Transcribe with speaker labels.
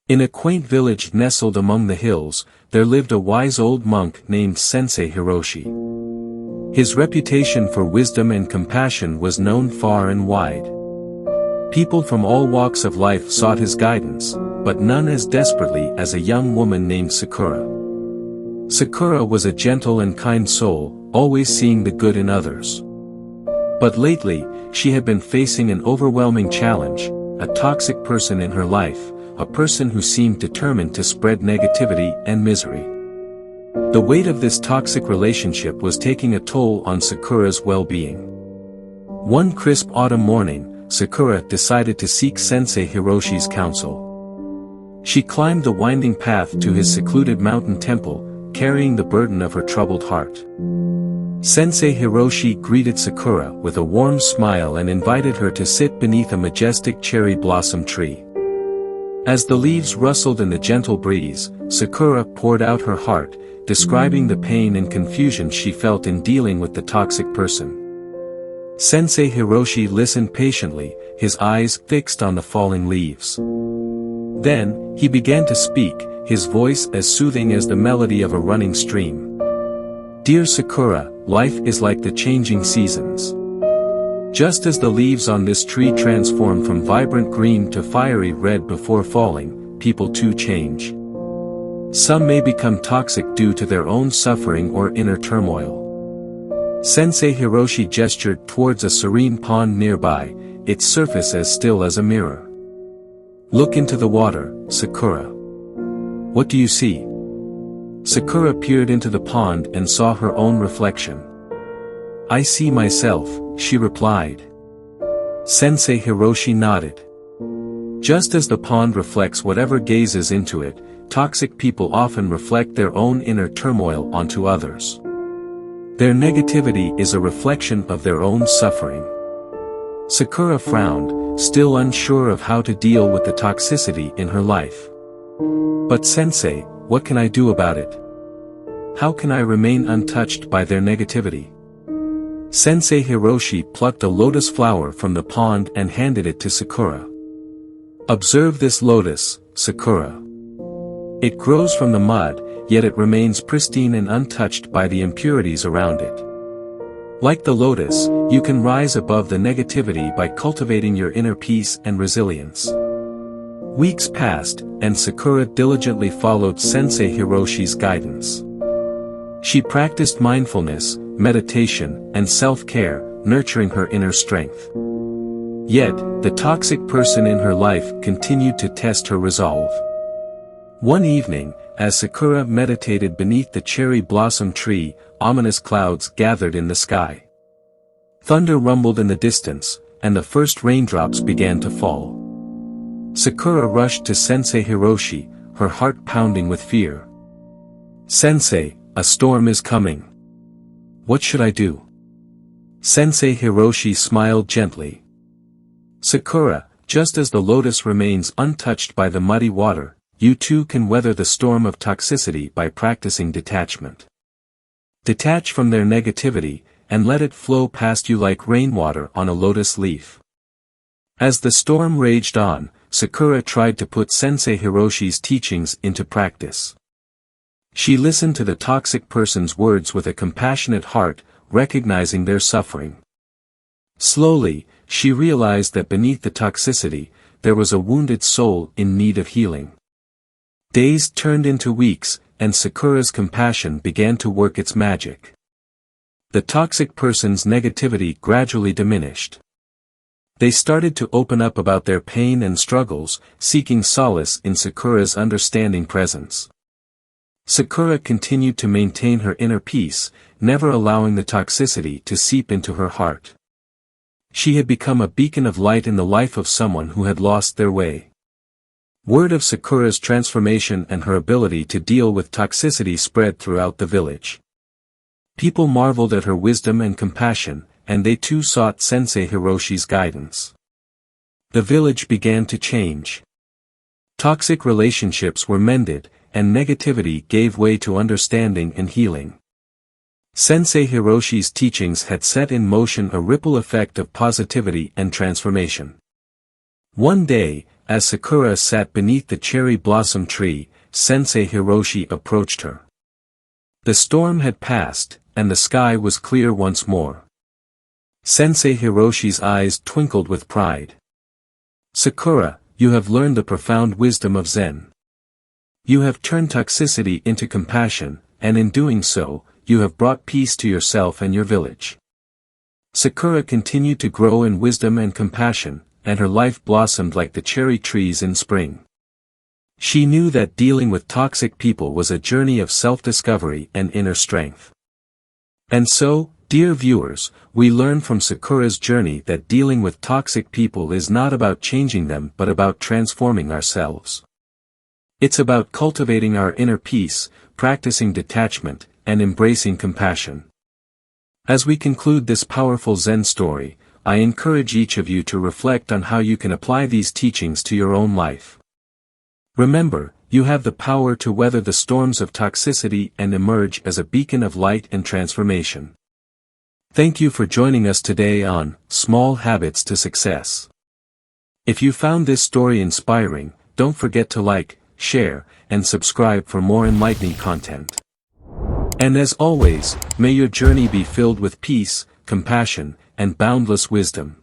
Speaker 1: In a quaint village nestled among the hills, there lived a wise old monk named Sensei Hiroshi. His reputation for wisdom and compassion was known far and wide. People from all walks of life sought his guidance, but none as desperately as a young woman named Sakura. Sakura was a gentle and kind soul, always seeing the good in others. But lately, she had been facing an overwhelming challenge, a toxic person in her life, a person who seemed determined to spread negativity and misery. The weight of this toxic relationship was taking a toll on Sakura's well-being. One crisp autumn morning, Sakura decided to seek Sensei Hiroshi's counsel. She climbed the winding path to his secluded mountain temple, carrying the burden of her troubled heart. Sensei Hiroshi greeted Sakura with a warm smile and invited her to sit beneath a majestic cherry blossom tree. As the leaves rustled in the gentle breeze, Sakura poured out her heart, describing the pain and confusion she felt in dealing with the toxic person. Sensei Hiroshi listened patiently, his eyes fixed on the falling leaves. Then, he began to speak, his voice as soothing as the melody of a running stream. "Dear Sakura, life is like the changing seasons. Just as the leaves on this tree transform from vibrant green to fiery red before falling, people too change. Some may become toxic due to their own suffering or inner turmoil." Sensei Hiroshi gestured towards a serene pond nearby, its surface as still as a mirror. "Look into the water, Sakura. What do you see?" Sakura peered into the pond and saw her own reflection. "I see myself," she replied. Sensei Hiroshi nodded. Just as the pond reflects whatever gazes into it, toxic people often reflect their own inner turmoil onto others. Their negativity is a reflection of their own suffering. Sakura frowned, still unsure of how to deal with the toxicity in her life. "But Sensei, what can I do about it? How can I remain untouched by their negativity?" Sensei Hiroshi plucked a lotus flower from the pond and handed it to Sakura. "Observe this lotus, Sakura. It grows from the mud, yet it remains pristine and untouched by the impurities around it. Like the lotus, you can rise above the negativity by cultivating your inner peace and resilience." Weeks passed, and Sakura diligently followed Sensei Hiroshi's guidance. She practiced mindfulness, meditation, and self-care, nurturing her inner strength. Yet, the toxic person in her life continued to test her resolve. One evening, as Sakura meditated beneath the cherry blossom tree, ominous clouds gathered in the sky. Thunder rumbled in the distance, and the first raindrops began to fall. Sakura rushed to Sensei Hiroshi, her heart pounding with fear. "Sensei, a storm is coming. What should I do?" Sensei Hiroshi smiled gently. "Sakura, just as the lotus remains untouched by the muddy water, you too can weather the storm of toxicity by practicing detachment. Detach from their negativity, and let it flow past you like rainwater on a lotus leaf." As the storm raged on, Sakura tried to put Sensei Hiroshi's teachings into practice. She listened to the toxic person's words with a compassionate heart, recognizing their suffering. Slowly, she realized that beneath the toxicity, there was a wounded soul in need of healing. Days turned into weeks, and Sakura's compassion began to work its magic. The toxic person's negativity gradually diminished. They started to open up about their pain and struggles, seeking solace in Sakura's understanding presence. Sakura continued to maintain her inner peace, never allowing the toxicity to seep into her heart. She had become a beacon of light in the life of someone who had lost their way. Word of Sakura's transformation and her ability to deal with toxicity spread throughout the village. People marveled at her wisdom and compassion, and they too sought Sensei Hiroshi's guidance. The village began to change. Toxic relationships were mended, and negativity gave way to understanding and healing. Sensei Hiroshi's teachings had set in motion a ripple effect of positivity and transformation. One day, as Sakura sat beneath the cherry blossom tree, Sensei Hiroshi approached her. The storm had passed, and the sky was clear once more. Sensei Hiroshi's eyes twinkled with pride. "Sakura, you have learned the profound wisdom of Zen. You have turned toxicity into compassion, and in doing so, you have brought peace to yourself and your village." Sakura continued to grow in wisdom and compassion, and her life blossomed like the cherry trees in spring. She knew that dealing with toxic people was a journey of self-discovery and inner strength. And so, dear viewers, we learn from Sakura's journey that dealing with toxic people is not about changing them but about transforming ourselves. It's about cultivating our inner peace, practicing detachment, and embracing compassion. As we conclude this powerful Zen story, I encourage each of you to reflect on how you can apply these teachings to your own life. Remember, you have the power to weather the storms of toxicity and emerge as a beacon of light and transformation. Thank you for joining us today on Small Habits to Success. If you found this story inspiring, don't forget to like, share, and subscribe for more enlightening content. And as always, may your journey be filled with peace, compassion, and boundless wisdom.